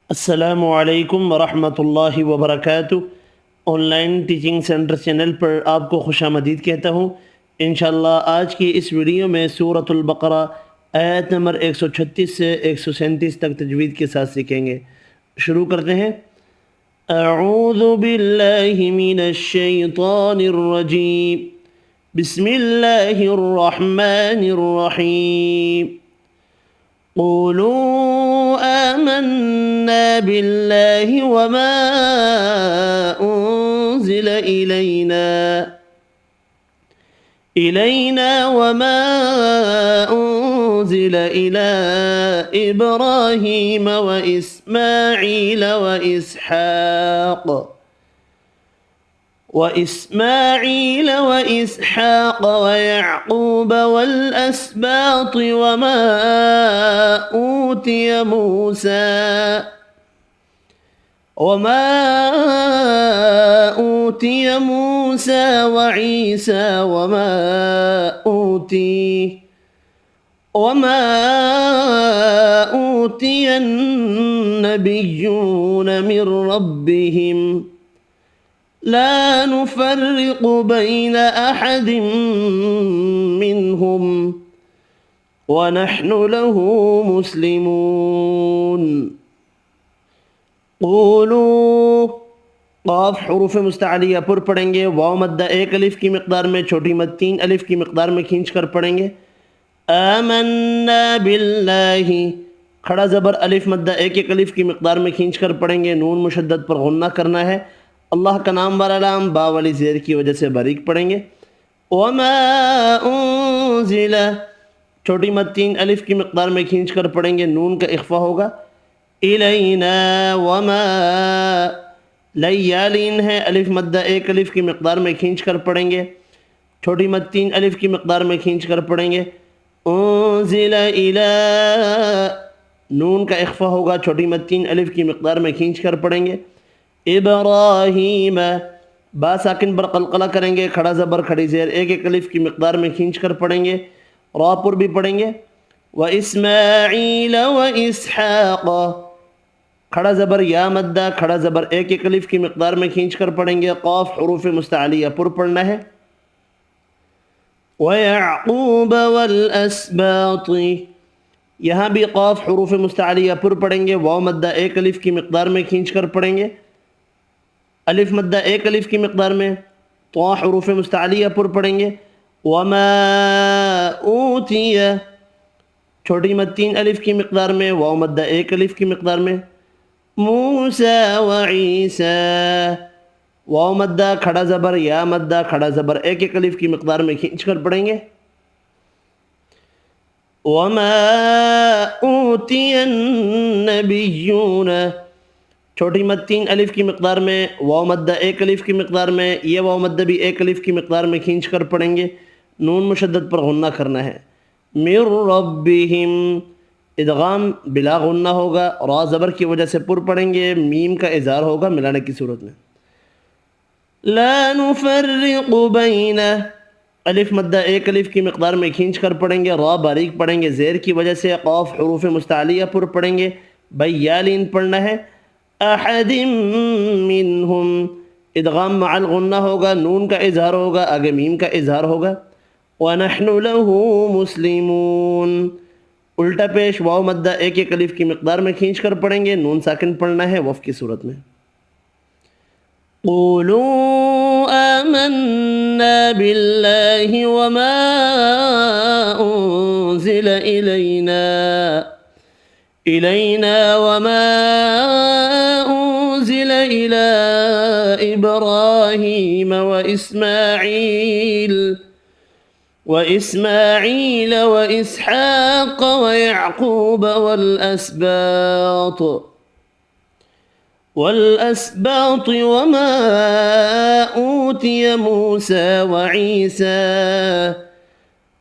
السلام علیکم ورحمۃ اللہ وبرکاتہ۔ Online teaching centre channel پر آپ کو خوش آمدید کہتا ہوں۔ انشاءاللہ آج کی اس ویڈیو میں سورۃ البقرہ آیت نمبر 136 سے 137 تک تجوید کے ساتھ سیکھیں گے۔ شروع کرتے ہیں۔ اعوذ باللہ من الشیطان الرجیم، بسم اللہ الرحمن الرحیم۔ قولوا آمنا بالله وما أنزل إلينا وما أنزل إلى إبراهيم وإسماعيل وإسحاق ويعقوب والأسباط وما أوتي موسى وعيسى وما أوتي النبيون من ربهم لا نفرق بين أحد منهم ونحن له مسلمون۔ قولوا، قاف حروف مستعلیہ پر پڑھیں گے، واو مدہ ایک الف کی مقدار میں، چھوٹی مد 3 الف کی مقدار میں کھینچ کر پڑھیں گے۔ آمنا باللہ، کھڑا زبر الف مدہ ایک الف کی مقدار میں کھینچ کر پڑھیں گے، نون مشدد پر غنہ کرنا ہے۔ اللہ کا نام والا لام با والی زیر کی وجہ سے باریک پڑھیں گے۔ وما انزل، چھوٹی مد 3 الف کی مقدار میں کھینچ کر پڑھیں گے، نون کا اخفا ہوگا۔ الینا، وما لیالین ہے، الف مدہ ایک الف کی مقدار میں کھینچ کر پڑھیں گے، چھوٹی مد 3 الف کی مقدار میں کھینچ کر پڑھیں گے۔ انزل الی، نون کا اخفا ہوگا، چھوٹی مد 3 الف کی مقدار میں کھینچ کر پڑھیں گے۔ ابراہیم، با ساکن پر قلقلہ کریں گے، کھڑا زبر کھڑی زیر ایک الف کی مقدار میں کھینچ کر پڑھیں گے، را پر بھی پڑھیں گے۔ واسماعیل واسحاق، کھڑا زبر یا مدہ کھڑا زبر ایک الف کی مقدار میں کھینچ کر پڑھیں گے، قاف حروف مستعلیہ پر پڑھنا ہے۔ ویعقوب والاسباط، یہاں بھی قاف حروف مستعلیہ پر پڑھیں گے، واو مدہ ایک الف کی مقدار میں کھینچ کر پڑھیں گے، الف مدہ ایک الف کی مقدار میں، طا حروف مستعلیہ پر پڑھیں گے۔ وما اوتی، چھوٹی مد 3 الف کی مقدار میں، واو مدہ ایک الف کی مقدار میں۔ موسیٰ وعیسیٰ، واو مدہ کھڑا زبر یا مدہ کھڑا زبر ایک الف کی مقدار میں کھینچ کر پڑھیں گے۔ وما اوتی النبیون، چھوٹی مد 3 الف کی مقدار میں، واو مدہ ایک الف کی مقدار میں، یہ واو مدہ بھی ایک الف کی مقدار میں کھینچ کر پڑھیں گے، نون مشدد پر غنہ کرنا ہے۔ من ربہم، ادغام بلا غنہ ہوگا، را زبر کی وجہ سے پر پڑھیں گے، میم کا اظہار ہوگا ملانے کی صورت میں۔ لا نفرق بین، الف مدہ ایک الف کی مقدار میں کھینچ کر پڑھیں گے، را باریک پڑھیں گے زیر کی وجہ سے، قاف حروف مستعلیہ پر پڑھیں گے، بیالین پڑھنا ہے۔ احد منہم، ادغام مع الغنہ ہوگا، نون کا اظہار ہوگا، آگے میم کا اظہار ہوگا۔ وَنَحْنُ لَهُ مُسْلِمُونَ، الٹا پیش، واو مدہ ایک الف کی مقدار میں کھینچ کر پڑھیں گے، نون ساکن پڑھنا ہے وقف کی صورت میں۔ قولوا آمنا باللہ وما انزل إلينا وما أنزل إلى إبراهيم وإسماعيل وإسحاق ويعقوب والأسباط وما أوتي موسى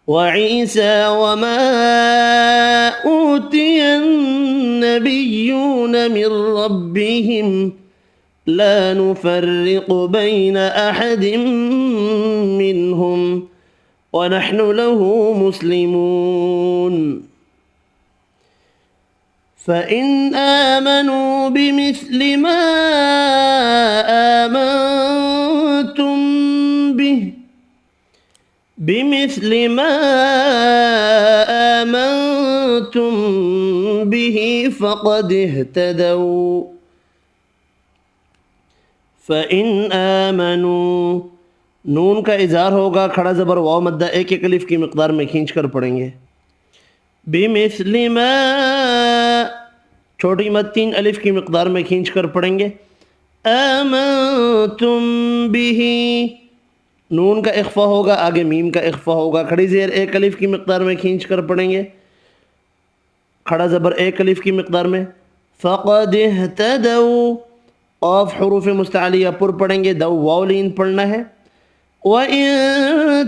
وعيسى وما أوتي النبيون من ربهم لا نفرق بين أحد منهم ونحن له مسلمون۔ فإن آمنوا بمثل ما آمنتم به فقد اهتدوا فإن آمنوا نون کا اظہار ہوگا، کھڑا زبر واو مدہ ایک ایک الف کی مقدار میں کھینچ کر پڑھیں گے. بمثل ما چھوٹی مد 3 الف کی مقدار میں کھینچ کر پڑھیں گے. آمنتم به نون کا اخفا ہوگا، آگے میم کا اخفا ہوگا، کھڑی زیر ایک الف کی مقدار میں کھینچ کر پڑھیں گے، کھڑا زبر ایک الف کی مقدار میں. فقد اهتدوا قاف حروف مستعلیہ پر پڑھیں گے، دو واو لین پڑھنا ہے. وَإِن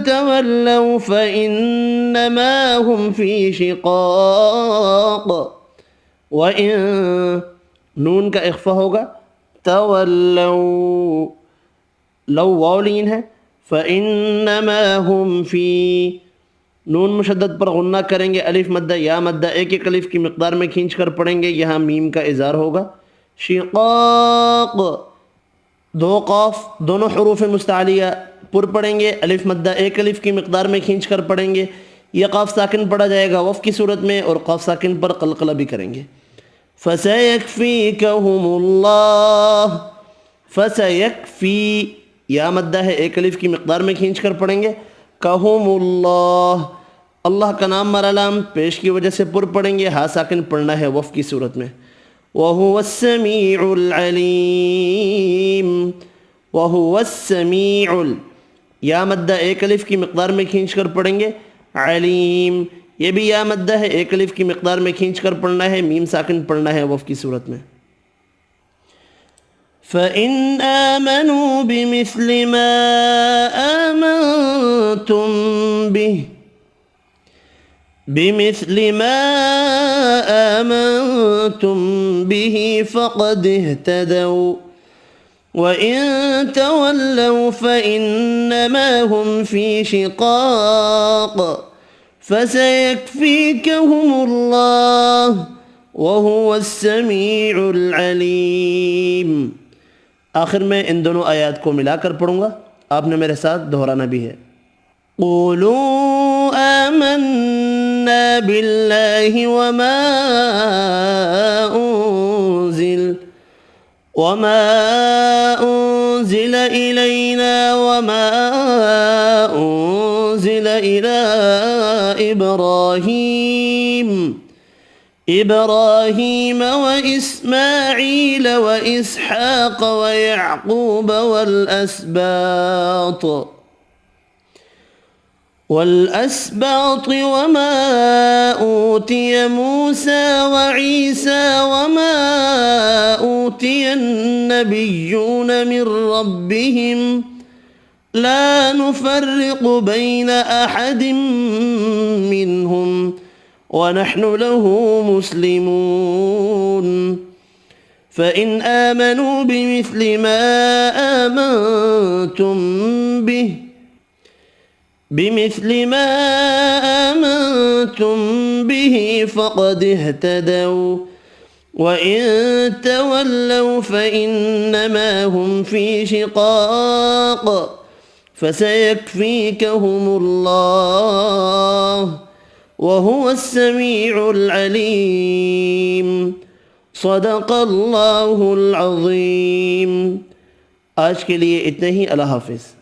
تَوَلَّوْا فَإِنَّمَا هُمْ فِي شِقَاقٍ وَإِن نون کا اخفا ہوگا، تَوَلَّوْا لو واو لین ہے. فَإِنَّمَا هُمْ فِي نون مشدد پر غنہ کریں گے، الف مدہ یا مدہ ایک ایک الف کی مقدار میں کھینچ کر پڑھیں گے، یہاں میم کا اظہار ہوگا. شقاق دو قاف دونوں حروف مستعلیہ پر پڑھیں گے، الف مدہ ایک الف کی مقدار میں کھینچ کر پڑھیں گے. یہ قاف ساکن پڑھا جائے گا وقف کی صورت میں، اور قاف ساکن پر قلقلہ بھی کریں گے. فَسَيَكْفِيكَهُمُ اللَّهُ فَسَيَكْفِي یا مدہ ہے ایک الف کی مقدار میں کھینچ کر پڑھیں گے. کہم اللہ اللہ کا نام مرالام پیش کی وجہ سے پر پڑھیں گے، ہا ساکن پڑھنا ہے وقف کی صورت میں. وَهُوَ السَّمِيعُ الْعَلِيمُ وَهُوَ السَّمِيعُ یا مدہ ایک الف کی مقدار میں کھینچ کر پڑھیں گے. علیم یہ بھی یا مدہ ہے ایک الف کی مقدار میں کھینچ کر پڑھنا ہے، میم ساکن پڑھنا ہے وقف کی صورت میں. فَإِنْ آمَنُوا بِمِثْلِ مَا آمَنْتُمْ بِهِ فَقَدْ اهْتَدَوْا وَإِن تَوَلَّوْا فَإِنَّمَا هُمْ فِي شِقَاقٍ فَسَيَكْفِيكَهُمُ اللَّهُ وَهُوَ السَّمِيعُ الْعَلِيمُ. آخر میں ان دونوں آیات کو ملا کر پڑھوں گا، آپ نے میرے ساتھ دہرانا بھی ہے. قولوا آمنا بالله وما أنزل إلينا وما أنزل إلى إبراهيم وإسماعيل وإسحاق ويعقوب والأسباط وما أوتي موسى وعيسى وما أوتي النبيون من ربهم لا نفرق بين أحد منهم ونحن له مسلمون. فإن آمنوا بمثل ما آمنتم به فقد اهتدوا وإن تولوا فإنما هم في شقاق فسيكفيكهم الله وهو السميع العليم. صدق اللہ العظیم. آج کے لیے اتنا ہی. اللہ حافظ.